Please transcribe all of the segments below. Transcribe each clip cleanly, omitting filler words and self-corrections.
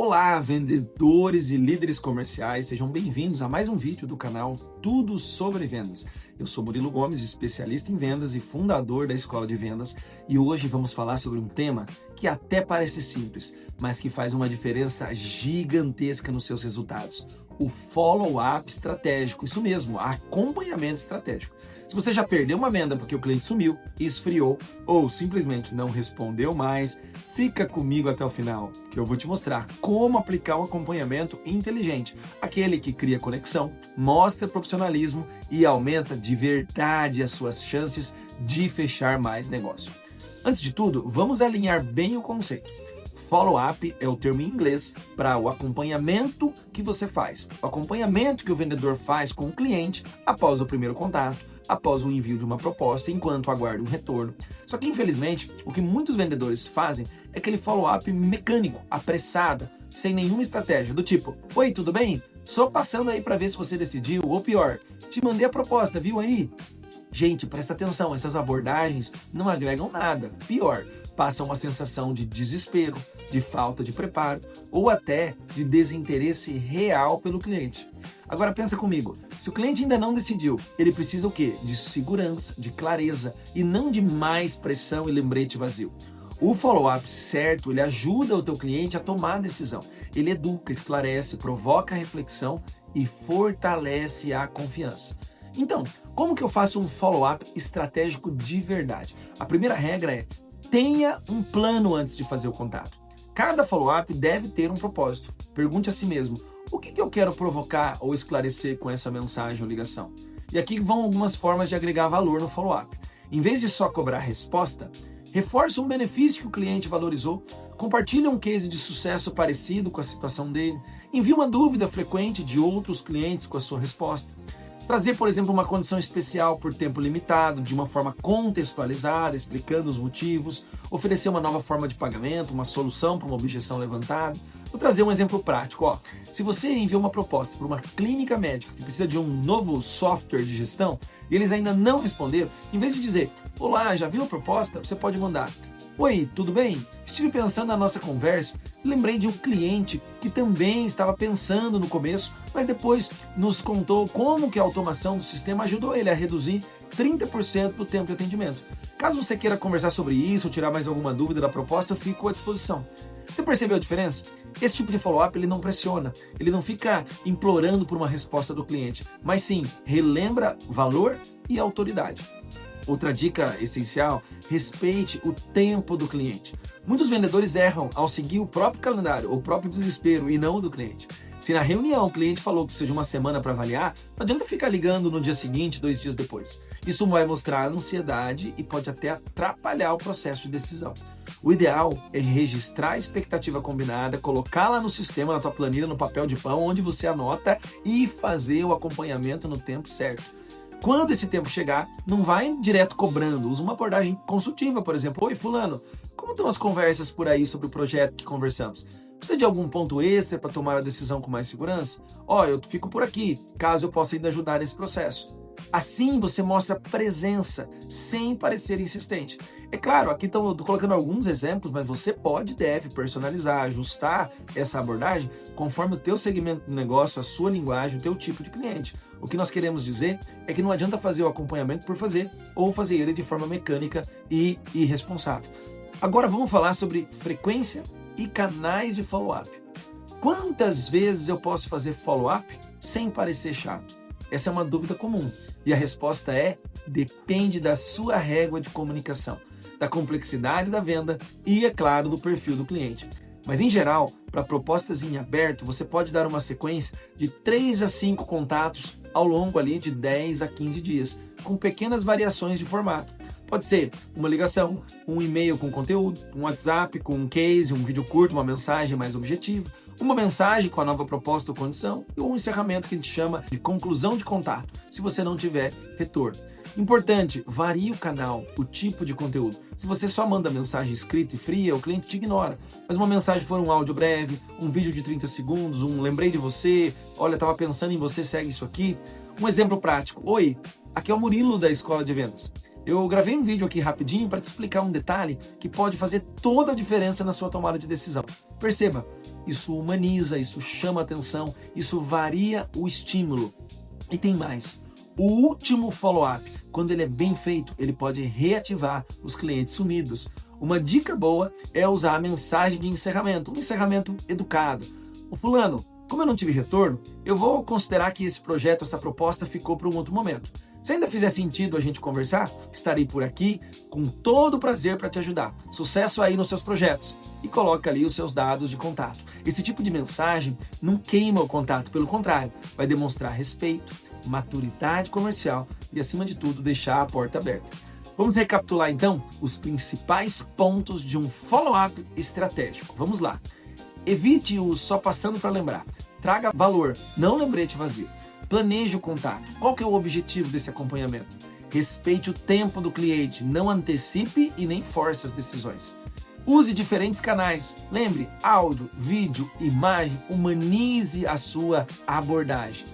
Olá, vendedores e líderes comerciais, sejam bem-vindos a mais um vídeo do canal Tudo Sobre Vendas. Eu sou Murilo Gomes, especialista em vendas e fundador da Escola de Vendas, e hoje vamos falar sobre um tema que até parece simples, mas que faz uma diferença gigantesca nos seus resultados. O follow-up estratégico, isso mesmo, acompanhamento estratégico. Se você já perdeu uma venda porque o cliente sumiu, esfriou ou simplesmente não respondeu mais, fica comigo até o final, que eu vou te mostrar como aplicar um acompanhamento inteligente, aquele que cria conexão, mostra profissionalismo e aumenta de verdade as suas chances de fechar mais negócio. Antes de tudo, vamos alinhar bem o conceito. Follow-up é o termo em inglês para o acompanhamento que você faz, o acompanhamento que o vendedor faz com o cliente após o primeiro contato, após o envio de uma proposta, enquanto aguarda um retorno. Só que, infelizmente, o que muitos vendedores fazem é aquele follow-up mecânico, apressado, sem nenhuma estratégia, do tipo: oi, tudo bem? Só passando aí para ver se você decidiu, ou pior, te mandei a proposta, viu aí? Gente, presta atenção, essas abordagens não agregam nada. Pior, passam uma sensação de desespero, de falta de preparo ou até de desinteresse real pelo cliente. Agora pensa comigo, se o cliente ainda não decidiu, ele precisa o quê? De segurança, de clareza e não de mais pressão e lembrete vazio. O follow-up certo, ele ajuda o teu cliente a tomar a decisão. Ele educa, esclarece, provoca a reflexão e fortalece a confiança. Então, como que eu faço um follow-up estratégico de verdade? A primeira regra é: tenha um plano antes de fazer o contato. Cada follow-up deve ter um propósito. Pergunte a si mesmo: o que eu quero provocar ou esclarecer com essa mensagem ou ligação? E aqui vão algumas formas de agregar valor no follow-up. Em vez de só cobrar resposta, reforce um benefício que o cliente valorizou, compartilhe um case de sucesso parecido com a situação dele, envie uma dúvida frequente de outros clientes com a sua resposta. Trazer, por exemplo, uma condição especial por tempo limitado, de uma forma contextualizada, explicando os motivos, oferecer uma nova forma de pagamento, uma solução para uma objeção levantada. Vou trazer um exemplo prático. Se você enviou uma proposta para uma clínica médica que precisa de um novo software de gestão e eles ainda não responderam, em vez de dizer: olá, já viu a proposta? Você pode mandar: oi, tudo bem? Estive pensando na nossa conversa, lembrei de um cliente que também estava pensando no começo, mas depois nos contou como que a automação do sistema ajudou ele a reduzir 30% do tempo de atendimento. Caso você queira conversar sobre isso ou tirar mais alguma dúvida da proposta, eu fico à disposição. Você percebeu a diferença? Esse tipo de follow-up ele não pressiona, ele não fica implorando por uma resposta do cliente, mas sim relembra valor e autoridade. Outra dica essencial: respeite o tempo do cliente. Muitos vendedores erram ao seguir o próprio calendário, o próprio desespero e não o do cliente. Se na reunião o cliente falou que precisa de uma semana para avaliar, não adianta ficar ligando no dia seguinte, 2 dias depois. Isso vai mostrar ansiedade e pode até atrapalhar o processo de decisão. O ideal é registrar a expectativa combinada, colocá-la no sistema, na tua planilha, no papel de pão, onde você anota, e fazer o acompanhamento no tempo certo. Quando esse tempo chegar, não vai direto cobrando. Usa uma abordagem consultiva, por exemplo: oi, fulano, como estão as conversas por aí sobre o projeto que conversamos? Precisa de algum ponto extra para tomar a decisão com mais segurança? Eu fico por aqui, caso eu possa ainda ajudar nesse processo. Assim você mostra presença, sem parecer insistente. É claro, aqui estou colocando alguns exemplos, mas você pode e deve personalizar, ajustar essa abordagem conforme o teu segmento de negócio, a sua linguagem, o teu tipo de cliente. O que nós queremos dizer é que não adianta fazer o acompanhamento por fazer, ou fazer ele de forma mecânica e irresponsável. Agora vamos falar sobre frequência e canais de follow-up. Quantas vezes eu posso fazer follow-up sem parecer chato? Essa é uma dúvida comum. E a resposta é: depende da sua régua de comunicação, da complexidade da venda e, é claro, do perfil do cliente. Mas, em geral, para propostas em aberto, você pode dar uma sequência de 3 a 5 contatos ao longo ali de 10 a 15 dias, com pequenas variações de formato. Pode ser uma ligação, um e-mail com conteúdo, um WhatsApp com um case, um vídeo curto, uma mensagem mais objetiva, uma mensagem com a nova proposta ou condição e um encerramento que a gente chama de conclusão de contato, se você não tiver retorno. Importante, varie o canal, o tipo de conteúdo. Se você só manda mensagem escrita e fria, o cliente te ignora. Mas uma mensagem for um áudio breve, um vídeo de 30 segundos, um lembrei de você, olha, estava pensando em você, segue isso aqui. Um exemplo prático: oi, aqui é o Murilo da Escola de Vendas. Eu gravei um vídeo aqui rapidinho para te explicar um detalhe que pode fazer toda a diferença na sua tomada de decisão. Perceba, isso humaniza, isso chama atenção, isso varia o estímulo. E tem mais. O último follow-up, quando ele é bem feito, ele pode reativar os clientes sumidos. Uma dica boa é usar a mensagem de encerramento, um encerramento educado. O fulano, como eu não tive retorno, eu vou considerar que esse projeto, essa proposta ficou para um outro momento. Se ainda fizer sentido a gente conversar, estarei por aqui com todo o prazer para te ajudar. Sucesso aí nos seus projetos. E coloca ali os seus dados de contato. Esse tipo de mensagem não queima o contato, pelo contrário, vai demonstrar respeito, maturidade comercial e, acima de tudo, deixar a porta aberta. Vamos recapitular então os principais pontos de um follow-up estratégico. Vamos lá. Evite o só passando para lembrar. Traga valor, não lembrete vazio. Planeje o contato. Qual que é o objetivo desse acompanhamento? Respeite o tempo do cliente, não antecipe e nem force as decisões. Use diferentes canais. Lembre, áudio, vídeo, imagem, humanize a sua abordagem.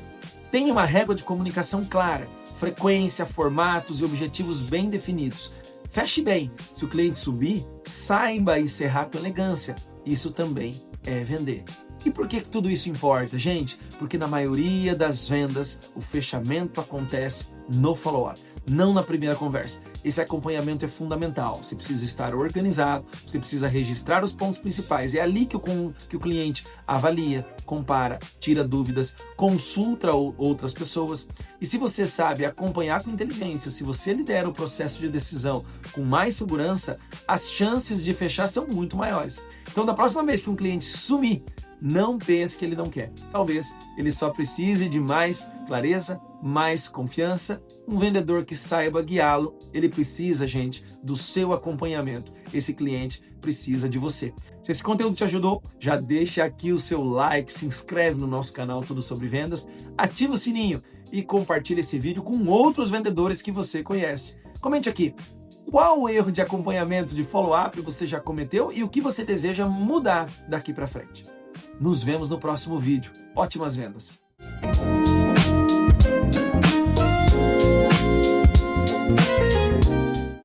Tenha uma régua de comunicação clara, frequência, formatos e objetivos bem definidos. Feche bem. Se o cliente subir, saiba encerrar com elegância. Isso também é vender. E por que tudo isso importa, gente? Porque na maioria das vendas, o fechamento acontece no follow-up, não na primeira conversa. Esse acompanhamento é fundamental. Você precisa estar organizado, você precisa registrar os pontos principais. É ali que o cliente avalia, compara, tira dúvidas, consulta outras pessoas. E se você sabe acompanhar com inteligência, se você lidera o processo de decisão com mais segurança, as chances de fechar são muito maiores. Então, da próxima vez que um cliente sumir, não pense que ele não quer. Talvez ele só precise de mais clareza, mais confiança. Um vendedor que saiba guiá-lo, ele precisa, gente, do seu acompanhamento. Esse cliente precisa de você. Se esse conteúdo te ajudou, já deixa aqui o seu like, se inscreve no nosso canal Tudo Sobre Vendas, ativa o sininho e compartilha esse vídeo com outros vendedores que você conhece. Comente aqui. Qual erro de acompanhamento, de follow-up você já cometeu e o que você deseja mudar daqui para frente? Nos vemos no próximo vídeo. Ótimas vendas!